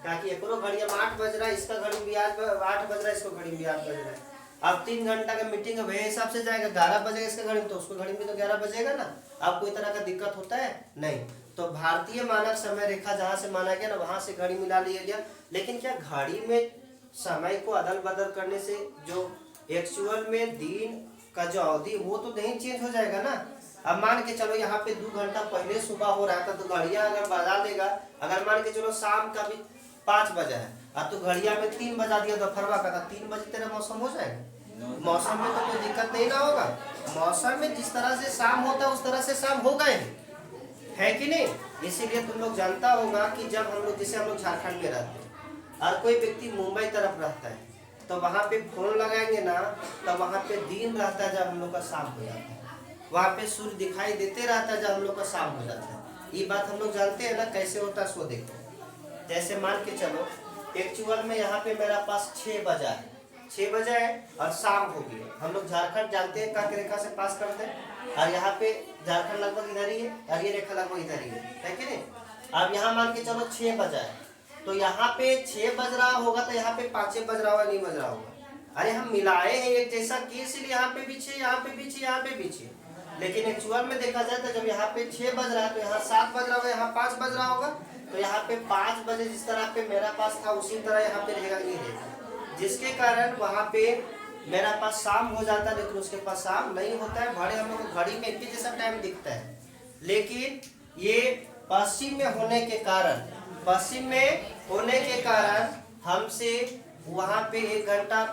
क्योंकि एक घड़िया में 8 बज रहा है, इसका घड़ी भी 8 बज रहा है, इसको घड़ी भी 8 बज रहा है। अब 3 घंटा का मीटिंग है, वही हिसाब से जाएगा। 11 बजेगा इसका घड़ी में तो उसको घड़ी में तो 11 बजेगा ना। अब कोई तरह का दिक्कत होता है? नहीं। तो भारतीय मानक समय रेखा जहाँ से माना गया ना वहां से घड़ी मिला लिया गया। लेकिन क्या घड़ी में समय को अदल बदल करने से जो एक्चुअल में दिन का जो अवधि वो तो नहीं चेंज हो जाएगा ना। अब मान के चलो यहाँ पे 2 घंटा पहले सुबह हो रहा था तो घड़िया अगर बजा देगा, अगर मान के चलो शाम का भी 5 बजा है और तो घड़िया में 3 बजा दिया दोपहरवा का, 3 बजे तेरा मौसम हो जाएगा। मौसम में तो कोई दिक्कत नहीं ना होगा। मौसम में जिस तरह से शाम होता है उस तरह से शाम होगा ही, है कि नहीं? इसीलिए तुम लोग जानता होगा कि जब हम लोग, जैसे हम लोग झारखंड में रहते हैं और कोई व्यक्ति मुंबई तरफ रहता है तो वहाँ पे फोन लगाएंगे ना, तो वहाँ पे दिन रहता है जब हम लोग का शाम हो जाता है, वहाँ पे सूर्य दिखाई देते रहता है जब हम लोग का शाम हो जाता है। ये बात हम लोग जानते हैं ना, कैसे होता है सो देखो। जैसे मान के चलो एक्चुअल में यहाँ पे मेरा पास 6 बजा है, 6 बजा है और शाम हो गई। हम लोग झारखंड जानते हैं कर्क रेखा से पास करते हैं और यहाँ पे झारखंड लगभग इधर ही है और ये रेखा लगभग इधर ही है कि नहीं? अब यहाँ मान के चलो 6 बजा है, तो यहाँ पे 6 बज रहा होगा तो यहाँ पे 5 बज रहा होगा, नहीं बज रहा होगा। अरे हम मिलाए हैं एक जैसा कि इसलिए यहाँ पे भी 6, यहाँ पे भी 6, यहाँ पे भी 6। लेकिन एक्चुअल में देखा जाए तो जब यहाँ पे 6 बज रहा है तो यहाँ 7 बज रहा होगा, यहाँ 5 बज रहा होगा। तो यहाँ पे 5 बजे जिस तरह पे मेरा पास था उसी तरह यहाँ पे रहेगा नहीं रहेगा, जिसके कारण वहाँ पे मेरा पास शाम हो जाता है लेकिन उसके पास शाम नहीं होता है। भाड़े हम लोग को घड़ी में एक ही जैसा टाइम दिखता है, लेकिन ये पश्चिम में होने के कारण हमसे वहाँ पे 1 घंटा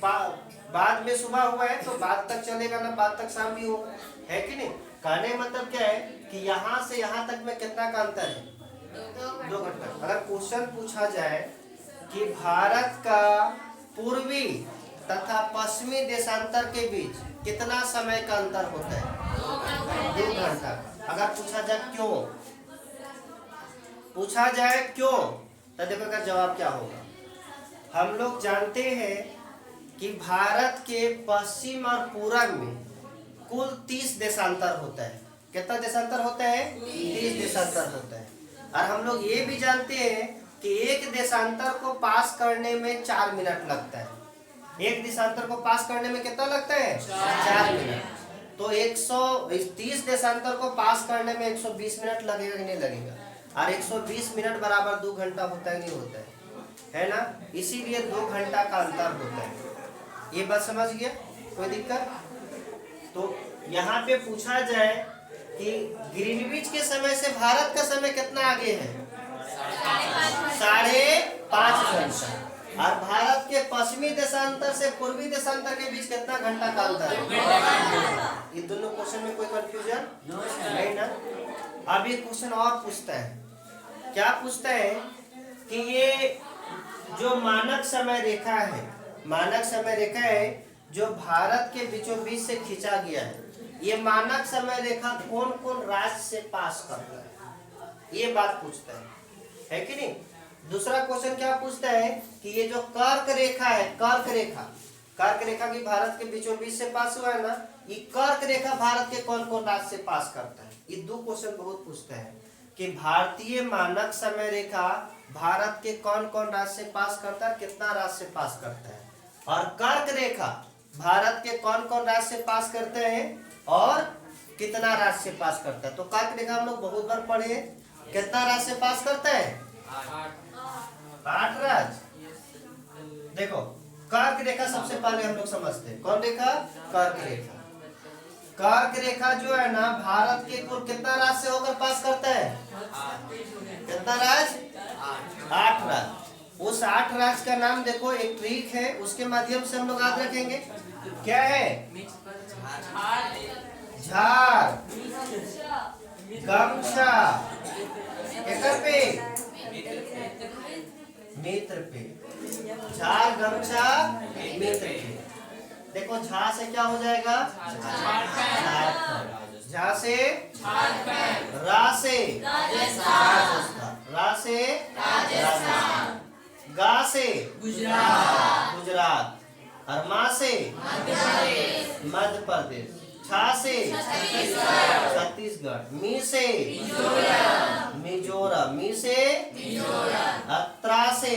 बाद में सुबह हुआ है तो बाद तक चलेगा ना, बाद तक शाम भी होगा, है कि नहीं। कहने मतलब क्या है कि यहाँ से यहाँ तक में कितना का अंतर है, 2 घंटा। अगर क्वेश्चन पूछा जाए कि भारत का पूर्वी तथा पश्चिमी देशांतर के बीच कितना समय का अंतर होता है, 2 घंटा। अगर पूछा जाए क्यों तो देखो का जवाब क्या होगा। हम लोग जानते हैं कि भारत के पश्चिम और पूरब में कुल 30 देशांतर होता है। कितना देशांतर होता है, 30 देशांतर होता है। और हम लोग ये भी जानते हैं कि एक देशांतर को पास करने में 4 मिनट लगता है। एक देशांतर को पास करने में कितना लगता है, 4 मिनट। तो 130 देशांतर को पास करने में 120 मिनट लगेगा कि नहीं लगेगा, और 120 मिनट बराबर 2 घंटा होता है, नहीं होता है ना। इसीलिए 2 घंटा का अंतर होता है। ये बात समझ गया, कोई दिक्कत। तो यहाँ पे पूछा जाए कि ग्रीनविच के समय से भारत का समय कितना आगे है, 5.5 घंटा। और भारत के पश्चिमी देशांतर से पूर्वी देशांतर के बीच कितना घंटा का अंतर है। ये दोनों क्वेश्चन में कोई कंफ्यूजन नहीं ना। अब ये क्वेश्चन और पूछता है, क्या पूछता है कि ये जो मानक समय रेखा है जो भारत के बीचों बीच से खींचा गया है, ये मानक समय रेखा कौन कौन राज्य से पास करता है, ये बात पूछता है कि नहीं। दूसरा क्वेश्चन क्या पूछता है कि ये जो कर्क रेखा है, कर्क रेखा की भारत के बीचों बीच से पास हुआ है ना, ये कर्क रेखा भारत के कौन कौन राज्य से पास करता है। ये 2 क्वेश्चन बहुत पूछता है कि भारतीय मानक समय रेखा भारत के कौन कौन राज्य से पास करता है, कितना राज्य से पास करता है, और कर्क रेखा भारत के कौन कौन राज्य से पास करते हैं और कितना राज्य से पास करता है। तो कर्क रेखा हम लोग बहुत बार पढ़े, कितना राज्य से पास करता है, 8 राज्य। देखो कर्क रेखा सबसे पहले हम लोग समझते हैं, कौन रेखा, कर्क रेखा। कर्क रेखा जो है ना भारत के कुल कितना राज्य से होकर पास करता है, कितना राज्य, 8 राज्य। उस 8 राज्य का नाम देखो, एक ट्रिक है उसके माध्यम से हम लोग याद रखेंगे। क्या है, झार, गमछा, पे मित्र पे, झार गमछा मित्र पे। देखो झा से क्या हो जाएगा, झा से रा से राजस्थान, रा से राजस्थान, गा से गुजरात, और मा से मध्य प्रदेश, छा से छत्तीसगढ़, मी से मिजोरम, मी से अत्रा से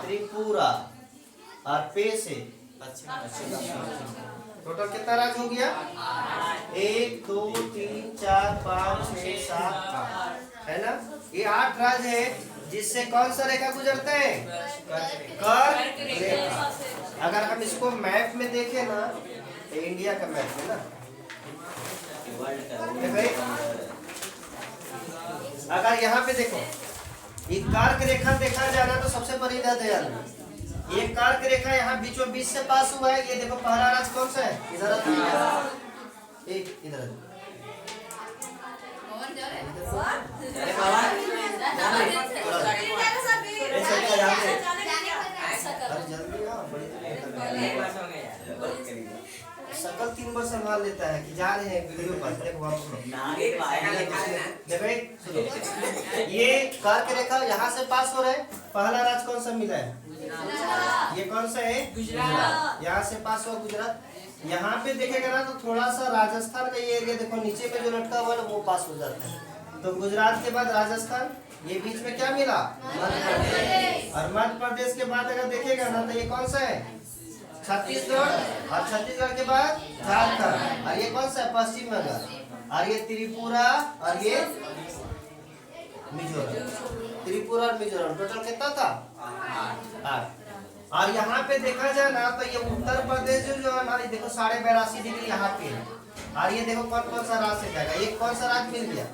त्रिपुरा, और पे से टोटल कितना राज्य हो गया, 1 2 3 4 5 6 7 8 है ना। ये 8 राज्य है जिससे कौन सा रेखा गुजरता है, कर्क रेखा। अगर हम इसको मैप में देखें ना, तो इंडिया का मैप है ना, अगर यहाँ पे देखो ये कर्क रेखा देखा जाना तो सबसे पहले इधर ध्यान दो। ये कर्क रेखा यहाँ बीचों बीच से पास हुआ है। ये देखो पहला राज्य कौन सा है, इधर एक इधर सकल 3 बार संभाल लेता है कि जा रहे हैं वीडियो पर। देखो ये कर्क रेखा यहाँ से पास हो रहा है। पहला राज्य कौन सा मिला है, ये कौन सा है, गुजरात। यहाँ से पास हुआ गुजरात। यहाँ पे देखेगा ना तो थोड़ा सा राजस्थान का ये एरिया देखो नीचे में जो लटका हुआ है वो पास हो जाता है। तो गुजरात के बाद राजस्थान, ये बीच में क्या मिला, मध्य प्रदेश। और मध्य प्रदेश के बाद अगर देखेगा ना तो ये कौन सा है, छत्तीसगढ़। और छत्तीसगढ़ के बाद झारखंड। और ये कौन सा है, पश्चिम बंगाल। और ये त्रिपुरा, और ये मिजोरम, त्रिपुरा और मिजोरम टोटल कितना था 8। और यहाँ पे देखा जाए ना तो ये उत्तर प्रदेश जो है ना, देखो 82.5 डिग्री यहाँ पे है। और ये देखो कौन कौन सा राज्य जाएगा, एक कौन सा राज्य मिल गया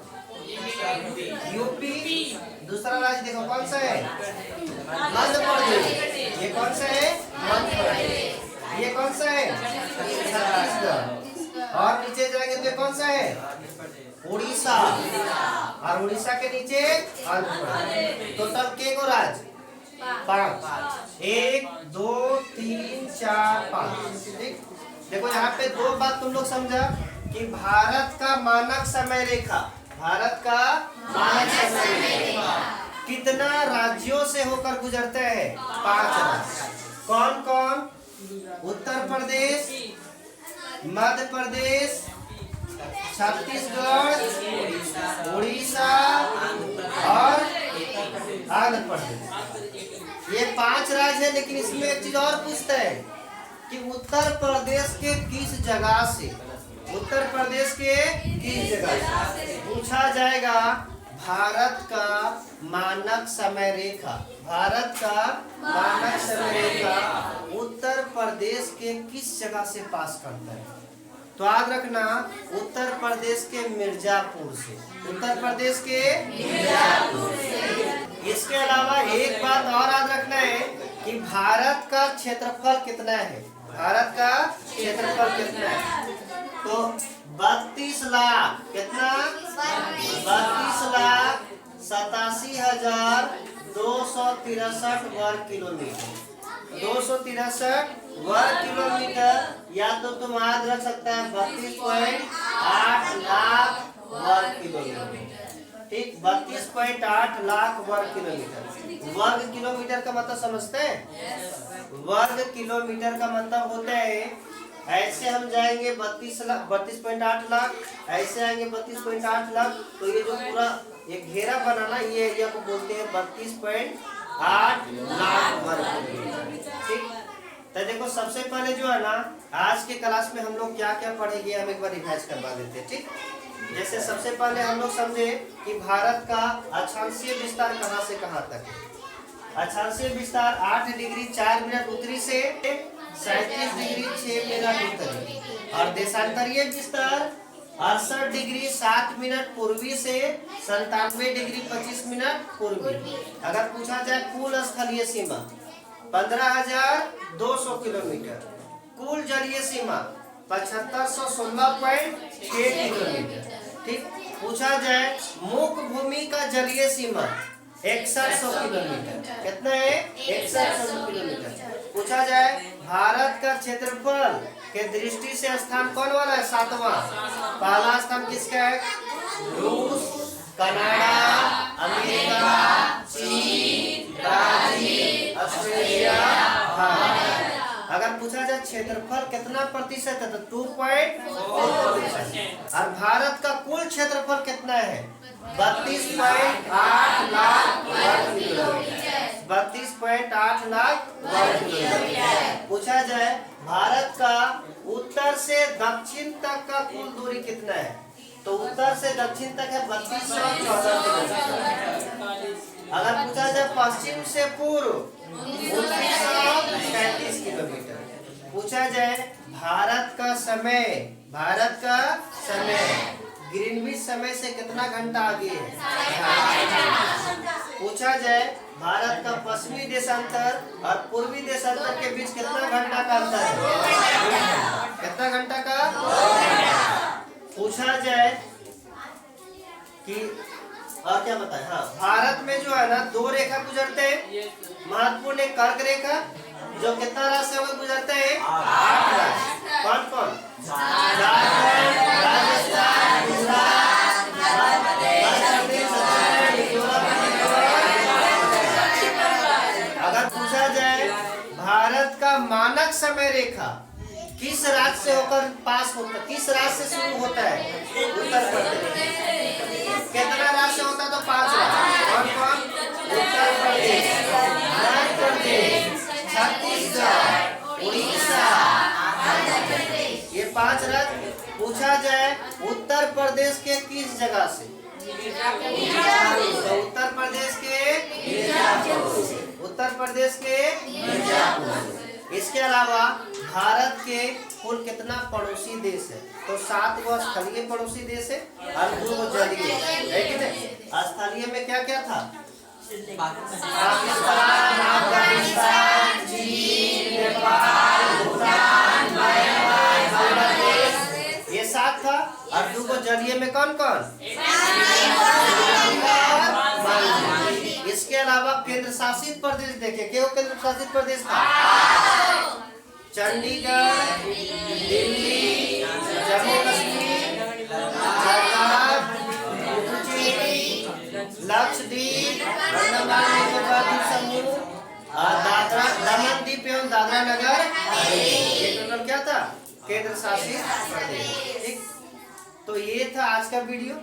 यूपी, दूसरा राज्य देखो कौन सा है मध्य प्रदेश, ये कौन सा है मध्य प्रदेश, ये कौन सा है छत्तीसगढ़, और नीचे जाएंगे तो ये कौन सा है उड़ीसा, और उड़ीसा के नीचे आंध्र प्रदेश। टोटल के गो राज्य 5, 1 2 3 4 5। ठीक, देखो यहाँ पे दो बात तुम लोग समझा कि भारत का मानक समय रेखा, भारत का मानक समय रेखा कितना राज्यों से होकर गुजरते हैं 5 राज्य। कौन कौन, उत्तर प्रदेश, मध्य प्रदेश, छत्तीसगढ़, उड़ीसा और आंध्र प्रदेश। ये 5 राज्य है, लेकिन इसमें एक चीज और पूछते हैं कि उत्तर प्रदेश के किस जगह से, उत्तर प्रदेश के किस जगह से पूछा जाएगा भारत का मानक समय रेखा, भारत का मानक समय रेखा उत्तर प्रदेश के किस जगह से पास करता है। तो याद रखना उत्तर प्रदेश के मिर्जापुर से, उत्तर प्रदेश के मिर्जापुर से। इसके अलावा एक बात और याद रखना है कि भारत का क्षेत्रफल कितना है, भारत का क्षेत्रफल कितना है, तो 32 लाख कितना 32,87,263 वर्ग किलोमीटर, 263 वर्ग किलोमीटर, या तो तुम याद रख सकता है 32.8 लाख वर्ग किलोमीटर। ठीक, 32.8 लाख वर्ग किलोमीटर। वर्ग किलोमीटर का मतलब समझते हैं, वर्ग किलोमीटर का मतलब होता है ऐसे हम जाएंगे 32.8 लाख, ऐसे आएंगे 32.8 लाख, तो ये जो पूरा एक घेरा बनाना ये एरिया को बोलते हैं 32.8 लाख वर्ग किलोमीटर। ठीक, तो देखो सबसे पहले जो है ना आज के क्लास में हम लोग क्या क्या पढ़ेंगे हम एक बार रिवाइज करवा देते हैं। ठीक, जैसे सबसे पहले हम लोग समझे कि भारत का अक्षांशीय विस्तार कहाँ से कहाँ तक है। अक्षांशीय विस्तार 8 डिग्री 4 मिनट उत्तरी से 37 डिग्री 6 मिनट उत्तरी, और देशांतरीय विस्तार 68 डिग्री 7 मिनट पूर्वी से 97 डिग्री 25 मिनट पूर्वी। अगर पूछा जाए कुल स्थलीय सीमा 15,200 किलोमीटर, कुल जलीय सीमा 7516.6 किलोमीटर। ठीक, पूछा जाए मुख्य भूमि का जलीय सीमा 6100 किलोमीटर, कितना है 6100 किलोमीटर। पूछा जाए भारत का क्षेत्रफल के दृष्टि से स्थान कौन वाला है 7वां, पहला स्थान किसका है रूस, कनाडा, अमेरिका, चीन, ब्राजील, ऑस्ट्रेलिया, भारत। अगर पूछा जाए क्षेत्रफल कितना प्रतिशत है तो 2.4%, और भारत का कुल क्षेत्रफल कितना है 32.8 लाख वर्ग किलोमीटर, 32.8 लाख वर्ग किलोमीटर। पूछा जाए भारत का उत्तर से दक्षिण तक का कुल दूरी कितना है, तो उत्तर से दक्षिण तक है 3214 किलोमीटर। अगर पूछा जाए पश्चिम से पूर्व 2937 किलोमीटर। पूछा जाए भारत का समय, भारत का समय ग्रीनविच समय से कितना घंटा आगे है। पूछा जाए भारत का पश्चिमी देशांतर और पूर्वी देशांतर के बीच कितना घंटा का अंतर है, कितना घंटा का। पूछा जाए कि और क्या बताए, हाँ भारत में जो है ना 2 रेखा गुजरते हैं महत्वपूर्ण, एक कर्क रेखा जो कितना राज्य से होकर गुजरते हैं 8 राज्य। कौन कौन, झारखंड, राजस्थान, गुजरात, अगर पूछा जाए भारत का मानक समय रेखा किस राज्य से होकर पास होता, किस राज्य से शुरू होता है उत्तर प्रदेश। कितना राज्य होता है तो 5 राज्य। कौन कौन, उत्तर प्रदेश, मध्य प्रदेश, छत्तीसगढ़, उड़ीसा, ये 5 राज्य। पूछा जाए उत्तर प्रदेश के किस जगह से, तो उत्तर प्रदेश के इसके अलावा भारत के कुल कितना पड़ोसी देश है? तो 7 गो स्थलीय पड़ोसी देश है और 2 गो जलीय है कि नहीं? स्थलीय में क्या क्या था? पाकिस्तान, अफगानिस्तान, चीन, नेपाल, भूटान, म्यांमार, बांग्लादेश, ये 7 था। और 2 गो जलीय में कौन कौन? इसके अलावा केंद्र शासित प्रदेश देखिए, क्या केंद्र शासित प्रदेश था? चंडीगढ़, दिल्ली, जम्मू कश्मीर, लद्दाख, पुडुचेरी, लक्षद्वीप, अंडमान निकोबार द्वीप समूह और दादरा दमन द्वीप एवं दादरा नगर ये टोटल क्या था? केंद्र शासित प्रदेश। ठीक, तो ये था आज का वीडियो।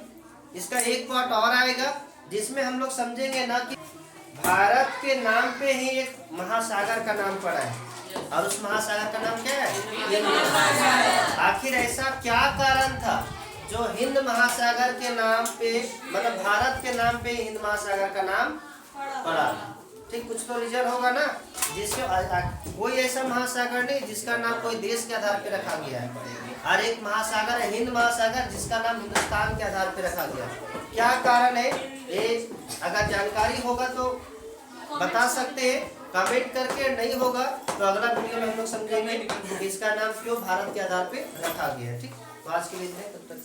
इसका एक पार्ट और आएगा जिसमें हम लोग समझेंगे ना कि भारत के नाम पे ही एक महासागर का नाम पड़ा है और उस महासागर का नाम क्या है? आखिर ऐसा क्या कारण था जो हिंद महासागर के नाम पे, मतलब भारत के नाम पे हिंद महासागर का नाम पड़ा? ठीक, कुछ तो रीजन होगा ना, जिसके कोई ऐसा महासागर नहीं जिसका नाम कोई देश के आधार पे रखा गया है। और एक महासागर है हिंद महासागर जिसका नाम हिंदुस्तान के आधार पे रखा गया है। क्या कारण है ये? अगर जानकारी होगा तो बता सकते हैं कमेंट करके, नहीं होगा तो अगला वीडियो में हम लोग समझेंगे कि इसका नाम क्यों भारत के आधार पे रखा गया है। ठीक, तो आज के लिए तब तक